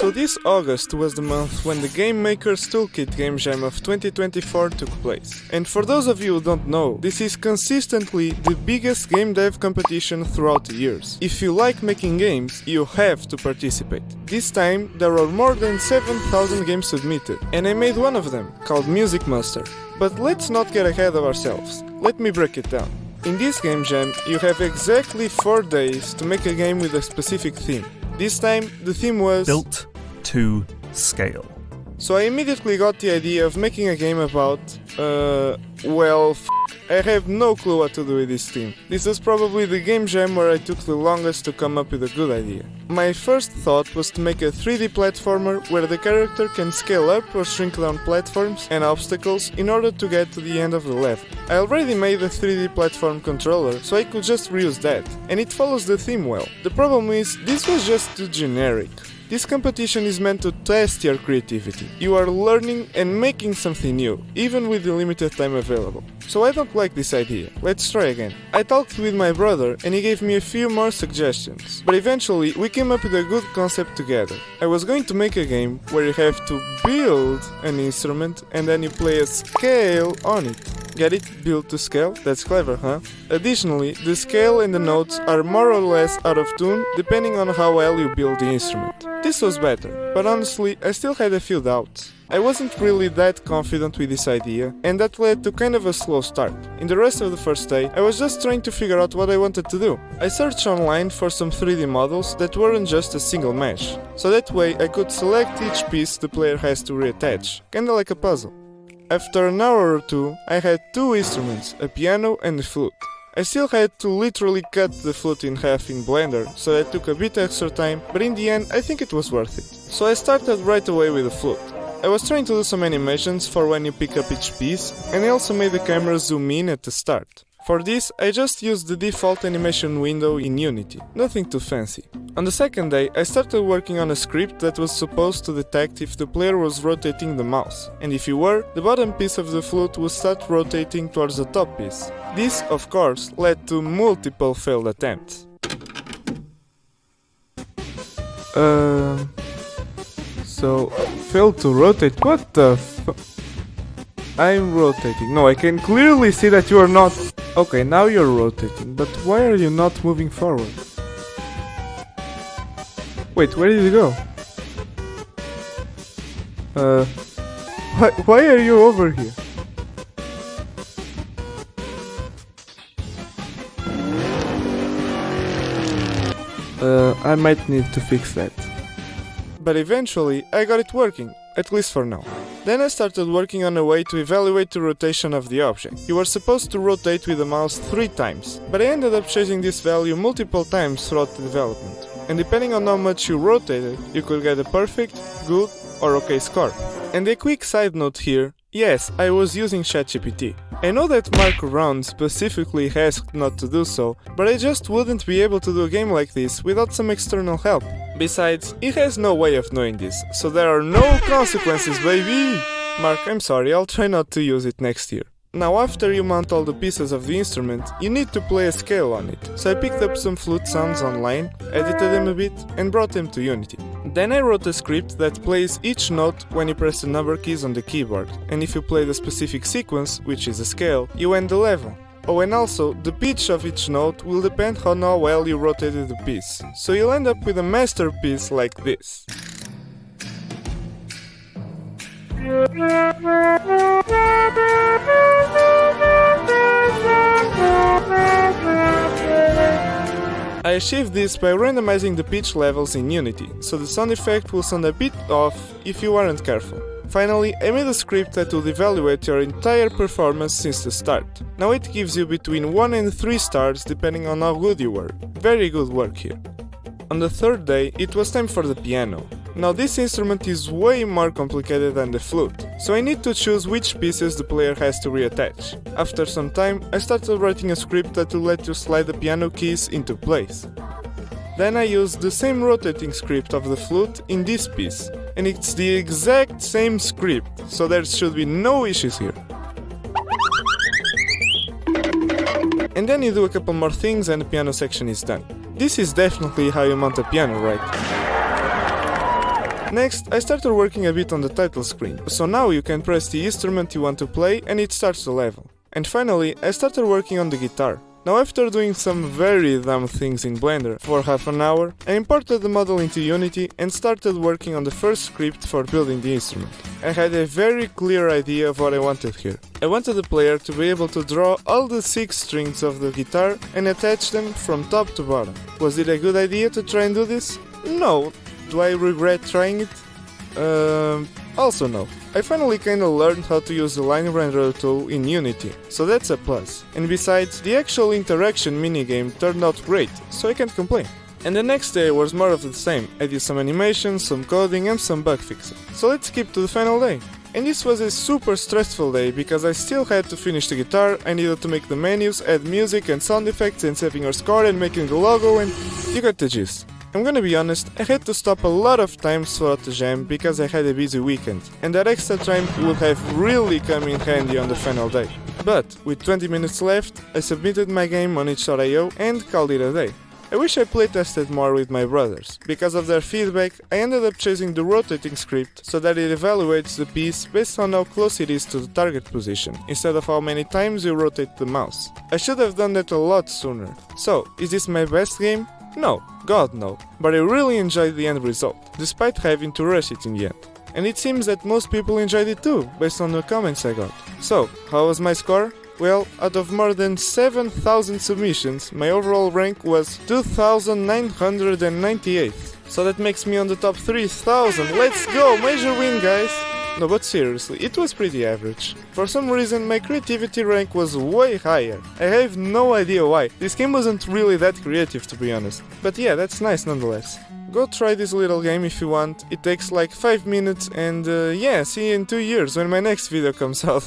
So this August was the month when the Game Maker's Toolkit Game Jam of 2024 took place. And for those of you who don't know, this is consistently the biggest game dev competition throughout the years. If you like making games, you have to participate. This time there were more than 7,000 games submitted, and I made one of them, called Music Master. But let's not get ahead of ourselves. Let me break it down. In this game jam, you have exactly 4 days to make a game with a specific theme. This time, the theme was built to scale. So I immediately got the idea of making a game about, I have no clue what to do with this theme. This was probably the game jam where I took the longest to come up with a good idea. My first thought was to make a 3D platformer where the character can scale up or shrink down platforms and obstacles in order to get to the end of the level. I already made a 3D platform controller, so I could just reuse that, and it follows the theme well. The problem is, this was just too generic. This competition is meant to test your creativity. You are learning and making something new, even with the limited time available. So I don't like this idea. Let's try again. I talked with my brother and he gave me a few more suggestions. But eventually we came up with a good concept together. I was going to make a game where you have to build an instrument and then you play a scale on it. Get it? Build to scale? That's clever, huh? Additionally, the scale and the notes are more or less out of tune depending on how well you build the instrument. This was better, but honestly, I still had a few doubts. I wasn't really that confident with this idea, and that led to kind of a slow start. In the rest of the first day, I was just trying to figure out what I wanted to do. I searched online for some 3D models that weren't just a single mesh, so that way I could select each piece the player has to reattach, kinda like a puzzle. After an hour or two, I had 2 instruments, a piano and a flute. I still had to literally cut the flute in half in Blender, so that took a bit extra time, but in the end I think it was worth it. So I started right away with the flute. I was trying to do some animations for when you pick up each piece, and I also made the camera zoom in at the start. For this, I just used the default animation window in Unity, nothing too fancy. On the second day, I started working on a script that was supposed to detect if the player was rotating the mouse, and if you were, the bottom piece of the flute would start rotating towards the top piece. This, of course, led to multiple failed attempts. So, failed to rotate? What the I'm rotating. No, I can clearly see that you are not. Okay, now you're rotating, but why are you not moving forward? Wait, where did you go? Why are you over here? I might need to fix that. But eventually, I got it working, at least for now. Then I started working on a way to evaluate the rotation of the object. You were supposed to rotate with the mouse 3 times, but I ended up changing this value multiple times throughout the development. And depending on how much you rotated, you could get a perfect, good, or okay score. And a quick side note here, yes, I was using ChatGPT. I know that Mark Round specifically asked not to do so, but I just wouldn't be able to do a game like this without some external help. Besides, he has no way of knowing this, so there are no consequences, baby! Mark, I'm sorry, I'll try not to use it next year. Now after you mount all the pieces of the instrument, you need to play a scale on it, so I picked up some flute sounds online, edited them a bit, and brought them to Unity. Then I wrote a script that plays each note when you press the number keys on the keyboard, and if you play the specific sequence, which is a scale, you end the level. Oh, and also, the pitch of each note will depend on how well you rotated the piece, so you'll end up with a masterpiece like this. I achieved this by randomizing the pitch levels in Unity, so the sound effect will sound a bit off if you aren't careful. Finally, I made a script that will evaluate your entire performance since the start. Now it gives you between 1 and 3 stars depending on how good you were. Very good work here. On the third day, it was time for the piano. Now this instrument is way more complicated than the flute, so I need to choose which pieces the player has to reattach. After some time, I started writing a script that will let you slide the piano keys into place. Then I used the same rotating script of the flute in this piece, and it's the exact same script, so there should be no issues here. And then you do a couple more things and the piano section is done. This is definitely how you mount a piano, right? Next, I started working a bit on the title screen, so now you can press the instrument you want to play and it starts the level. And finally, I started working on the guitar. Now after doing some very dumb things in Blender for half an hour, I imported the model into Unity and started working on the first script for building the instrument. I had a very clear idea of what I wanted here. I wanted the player to be able to draw all the 6 strings of the guitar and attach them from top to bottom. Was it a good idea to try and do this? No. Do I regret trying it? Also no. I finally kinda learned how to use the line renderer tool in Unity, so that's a plus. And besides, the actual interaction minigame turned out great, so I can't complain. And the next day was more of the same. I did some animations, some coding and some bug fixing. So let's skip to the final day. And this was a super stressful day because I still had to finish the guitar, I needed to make the menus, add music and sound effects and saving our score and making the logo, and you got the gist. I'm gonna be honest, I had to stop a lot of times throughout the jam because I had a busy weekend, and that extra time would have really come in handy on the final day. But, with 20 minutes left, I submitted my game on itch.io and called it a day. I wish I playtested more with my brothers. Because of their feedback, I ended up choosing the rotating script so that it evaluates the piece based on how close it is to the target position, instead of how many times you rotate the mouse. I should have done that a lot sooner. So, is this my best game? No, God no, but I really enjoyed the end result, despite having to rush it in the end. And it seems that most people enjoyed it too, based on the comments I got. So, how was my score? Well, out of more than 7,000 submissions, my overall rank was 2,998. So that makes me on the top 3,000. Let's go, major win guys! No, but seriously, it was pretty average. For some reason, my creativity rank was way higher. I have no idea why. This game wasn't really that creative, to be honest. But yeah, that's nice nonetheless. Go try this little game if you want. It takes like 5 minutes and yeah, see you in 2 years when my next video comes out.